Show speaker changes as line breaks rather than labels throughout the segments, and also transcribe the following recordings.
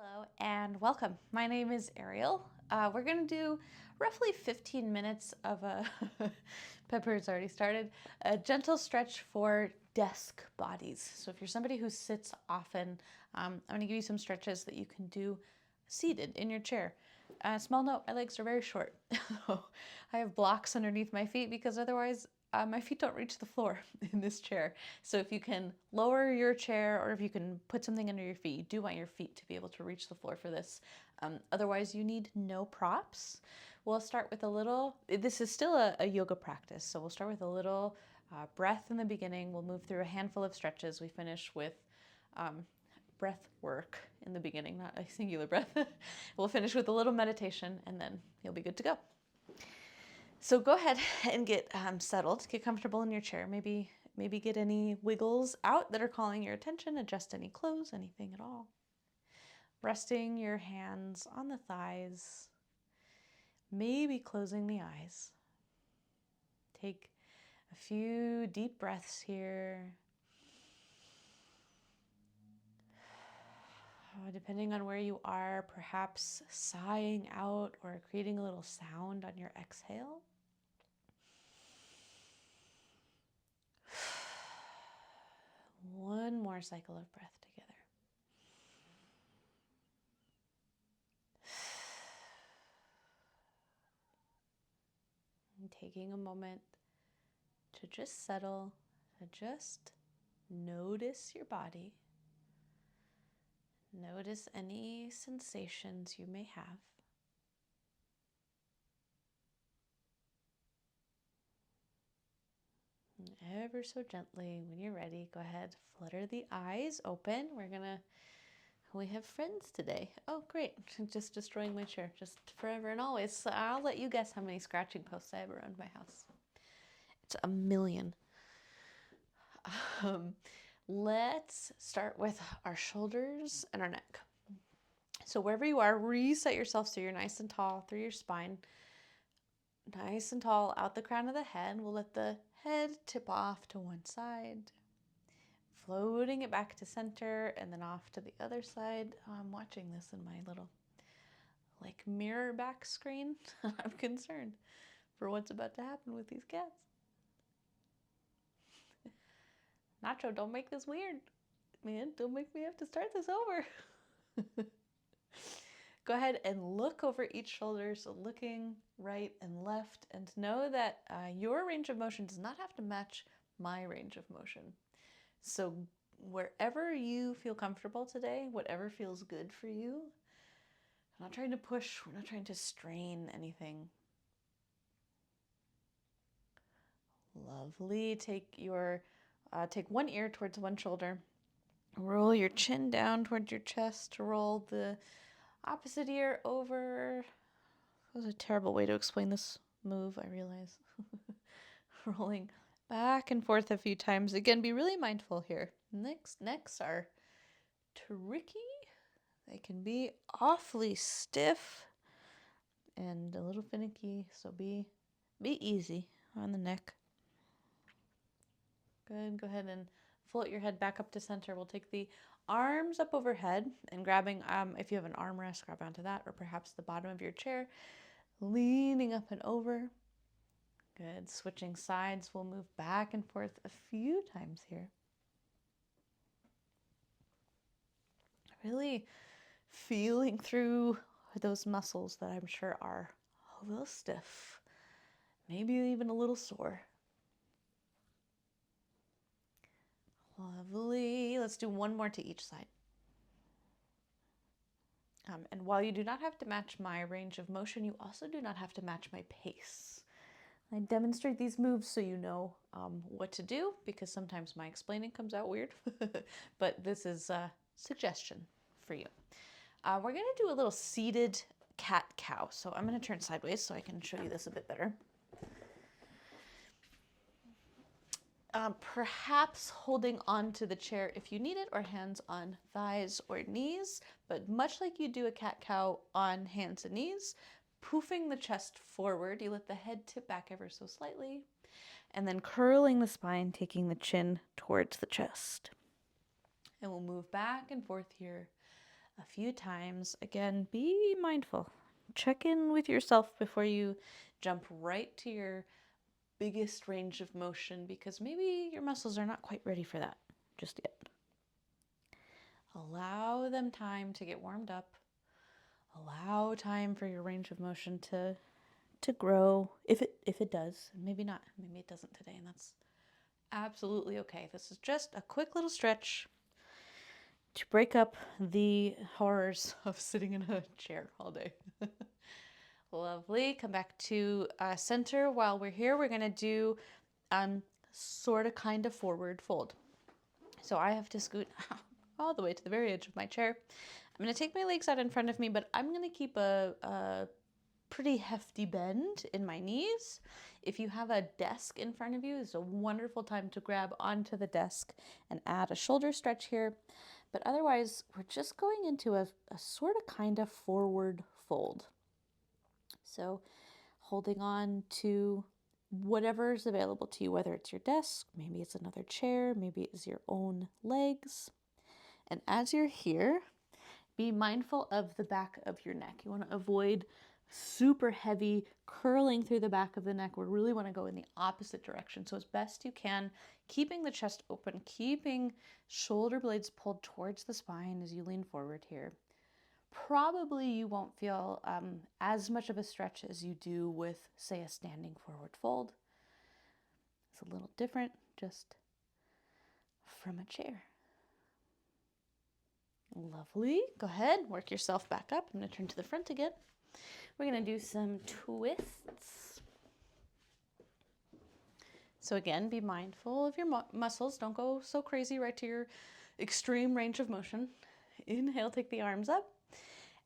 Hello and welcome. My name is Ariel. We're going to do roughly 15 minutes of a, Pepper's already started, a gentle stretch for desk bodies. So if you're somebody who sits often, I'm going to give you some stretches that you can do seated in your chair. Small note, my legs are very short. I have blocks underneath my feet because otherwise my feet don't reach the floor in this chair. So if you can lower your chair or if you can put something under your feet, you do want your feet to be able to reach the floor for this. Otherwise, you need no props. We'll start with a little, this is still a yoga practice, so we'll start with a little breath in the beginning. We'll move through a handful of stretches. We finish with breath work in the beginning, not a singular breath. We'll finish with a little meditation and then you'll be good to go. So go ahead and get settled, get comfortable in your chair. Maybe get any wiggles out that are calling your attention, adjust any clothes, anything at all. Resting your hands on the thighs, maybe closing the eyes. Take a few deep breaths here. Depending on where you are, perhaps sighing out or creating a little sound on your exhale. One more cycle of breath together. And taking a moment to just settle, to just notice your body. Notice any sensations you may have. And ever so gently, when you're ready, go ahead, flutter the eyes open. We have friends today. Oh, great. Just destroying my chair, just forever and always. So I'll let you guess how many scratching posts I have around my house. It's 1,000,000. Let's start with our shoulders and our neck. So wherever you are, reset yourself so you're nice and tall through your spine. Nice and tall out the crown of the head. We'll let the head tip off to one side. Floating it back to center and then off to the other side. Oh, I'm watching this in my little mirror back screen. I'm concerned for what's about to happen with these cats. Nacho, don't make this weird. Man, don't make me have to start this over. Go ahead and look over each shoulder, so looking right and left, and know that your range of motion does not have to match my range of motion. So wherever you feel comfortable today, whatever feels good for you, we're not trying to push, we're not trying to strain anything. Lovely. Take one ear towards one shoulder. Roll your chin down towards your chest. Roll the opposite ear over. That was a terrible way to explain this move, I realize. Rolling back and forth a few times. Again, be really mindful here. Necks are tricky. They can be awfully stiff and a little finicky, so be easy on the neck. Good. Go ahead and float your head back up to center. We'll take the arms up overhead and grabbing, if you have an armrest, grab onto that, or perhaps the bottom of your chair, leaning up and over. Good. Switching sides. We'll move back and forth a few times here. Really feeling through those muscles that I'm sure are a little stiff, maybe even a little sore. Lovely. Let's do one more to each side. And while you do not have to match my range of motion, you also do not have to match my pace. I demonstrate these moves so you know what to do, because sometimes my explaining comes out weird, but this is a suggestion for you. We're going to do a little seated cat-cow. So I'm going to turn sideways so I can show you this a bit better. Perhaps holding on to the chair if you need it, or hands on thighs or knees, but much like you do a cat-cow on hands and knees, poofing the chest forward, you let the head tip back ever so slightly, and then curling the spine, taking the chin towards the chest. And we'll move back and forth here a few times. Again, be mindful. Check in with yourself before you jump right to your biggest range of motion, because maybe your muscles are not quite ready for that just yet. Allow them time to get warmed up. Allow time for your range of motion to grow, if it does. Maybe not. Maybe it doesn't today, and that's absolutely okay. This is just a quick little stretch to break up the horrors of sitting in a chair all day. Lovely. Come back to center. While we're here, we're going to do sort of kind of forward fold. So I have to scoot all the way to the very edge of my chair. I'm going to take my legs out in front of me, but I'm going to keep a pretty hefty bend in my knees. If you have a desk in front of you, it's a wonderful time to grab onto the desk and add a shoulder stretch here. But otherwise, we're just going into a sort of kind of forward fold. So holding on to whatever's available to you, whether it's your desk, maybe it's another chair, maybe it's your own legs. And as you're here, be mindful of the back of your neck. You want to avoid super heavy curling through the back of the neck. We really want to go in the opposite direction. So as best you can, keeping the chest open, keeping shoulder blades pulled towards the spine as you lean forward here. Probably you won't feel as much of a stretch as you do with, say, a standing forward fold. It's a little different just from a chair. Lovely. Go ahead, work yourself back up. I'm going to turn to the front again. We're going to do some twists. So again, be mindful of your muscles. Don't go so crazy right to your extreme range of motion. Inhale, take the arms up.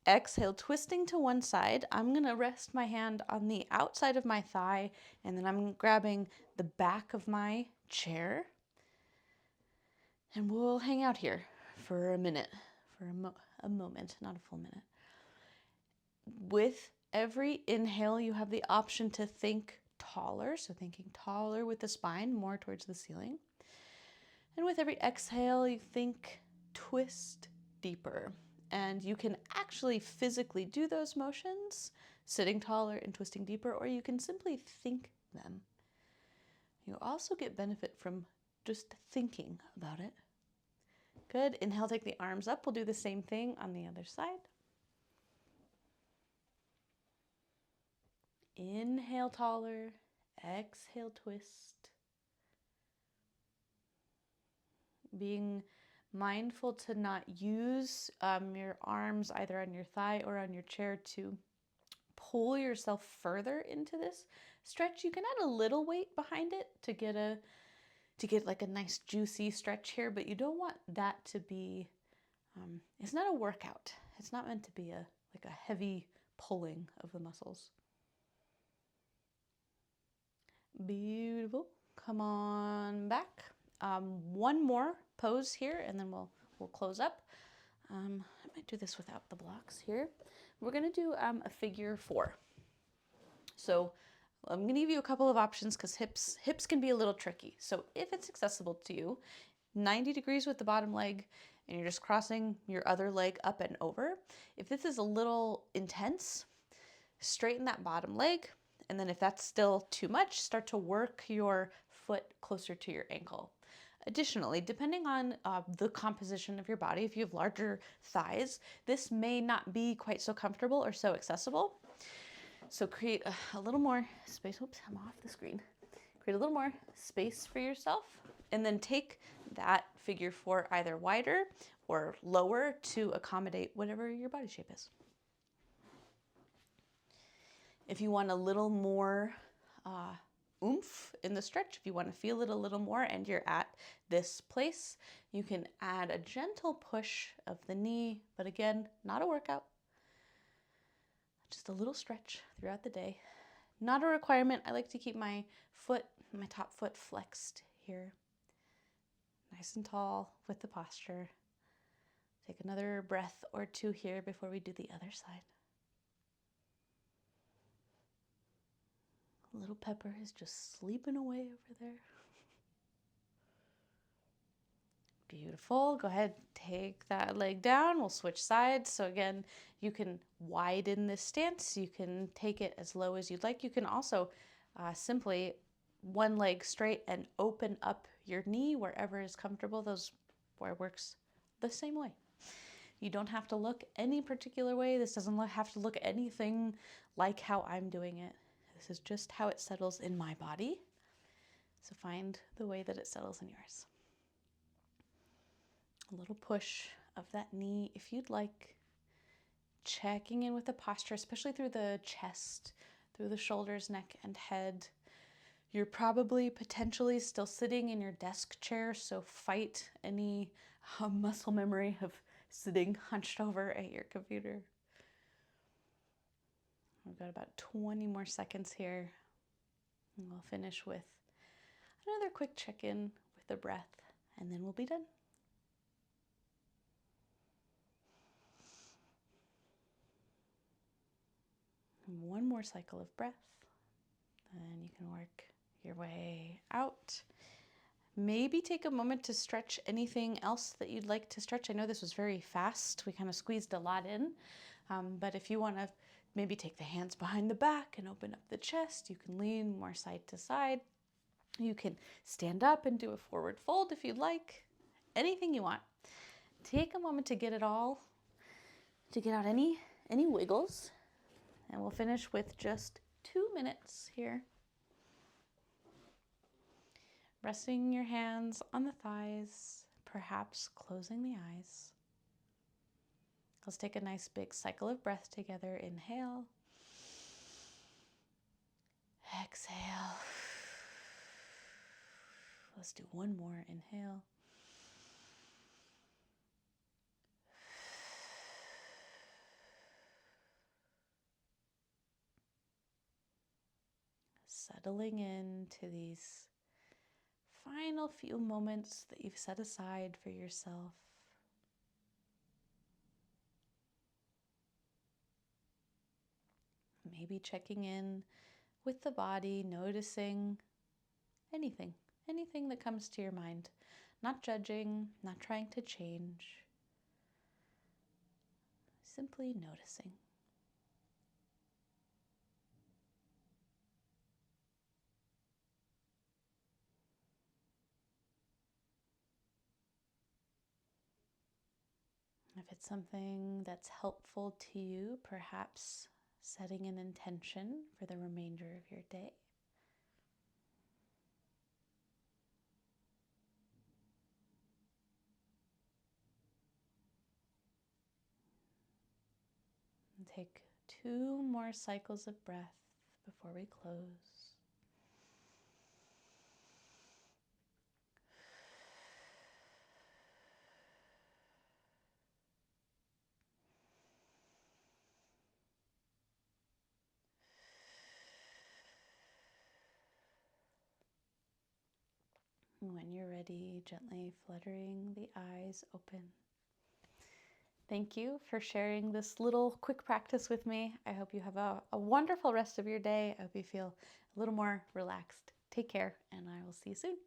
Exhale, twisting to one side. I'm going to rest my hand on the outside of my thigh, and then I'm grabbing the back of my chair. And we'll hang out here for a minute, for a moment, not a full minute. With every inhale, you have the option to think taller, so thinking taller with the spine, more towards the ceiling. And with every exhale, you think twist deeper. And you can actually physically do those motions, sitting taller and twisting deeper, or you can simply think them. You also get benefit from just thinking about it. Good. Inhale, take the arms up. We'll do the same thing on the other side. Inhale, taller. Exhale, twist. Being mindful to not use your arms either on your thigh or on your chair to pull yourself further into this stretch. You can add a little weight behind it to get like a nice juicy stretch here, but you don't want that to be, it's not a workout. It's not meant to be like a heavy pulling of the muscles. Beautiful. Come on back. One more pose here, and then we'll close up. I might do this without the blocks here. We're going to do a figure 4. So I'm going to give you a couple of options because hips can be a little tricky. So if it's accessible to you, 90 degrees with the bottom leg, and you're just crossing your other leg up and over. If this is a little intense, straighten that bottom leg. And then if that's still too much, start to work your foot closer to your ankle. Additionally, depending on the composition of your body, if you have larger thighs, this may not be quite so comfortable or so accessible. So create a little more space. Oops, I'm off the screen. Create a little more space for yourself, and then take that figure 4 either wider or lower to accommodate whatever your body shape is. If you want a little more oomph in the stretch, if you want to feel it a little more and you're at this place, you can add a gentle push of the knee, but again, not a workout, just a little stretch throughout the day. Not a requirement. I like to keep my top foot flexed here, nice and tall with the posture. Take another breath or two here before we do the other side. Little Pepper is just sleeping away over there. Beautiful. Go ahead, take that leg down. We'll switch sides. So again, you can widen this stance. You can take it as low as you'd like. You can also simply one leg straight and open up your knee wherever is comfortable. Those works the same way. You don't have to look any particular way. This doesn't have to look anything like how I'm doing it. This is just how it settles in my body. So find the way that it settles in yours. A little push of that knee if you'd like. Checking in with the posture, especially through the chest, through the shoulders, neck, and head. You're probably potentially still sitting in your desk chair, so fight any muscle memory of sitting hunched over at your computer. We've got about 20 more seconds here. And we'll finish with another quick check-in with the breath, and then we'll be done. One more cycle of breath, and you can work your way out. Maybe take a moment to stretch anything else that you'd like to stretch. I know this was very fast. We kind of squeezed a lot in, but if you want to maybe take the hands behind the back and open up the chest, you can lean more side to side. You can stand up and do a forward fold if you'd like. Anything you want. Take a moment to get it all, to get out any wiggles. And we'll finish with just 2 minutes here. Resting your hands on the thighs, perhaps closing the eyes. Let's take a nice big cycle of breath together. Inhale. Exhale. Let's do one more. Inhale. Settling into these final few moments that you've set aside for yourself. Maybe checking in with the body, noticing anything that comes to your mind. Not judging, not trying to change. Simply noticing. If it's something that's helpful to you, perhaps setting an intention for the remainder of your day. And take 2 more cycles of breath before we close. When you're ready, gently fluttering the eyes open. Thank you for sharing this little quick practice with me. I hope you have a wonderful rest of your day. I hope you feel a little more relaxed. Take care, and I will see you soon.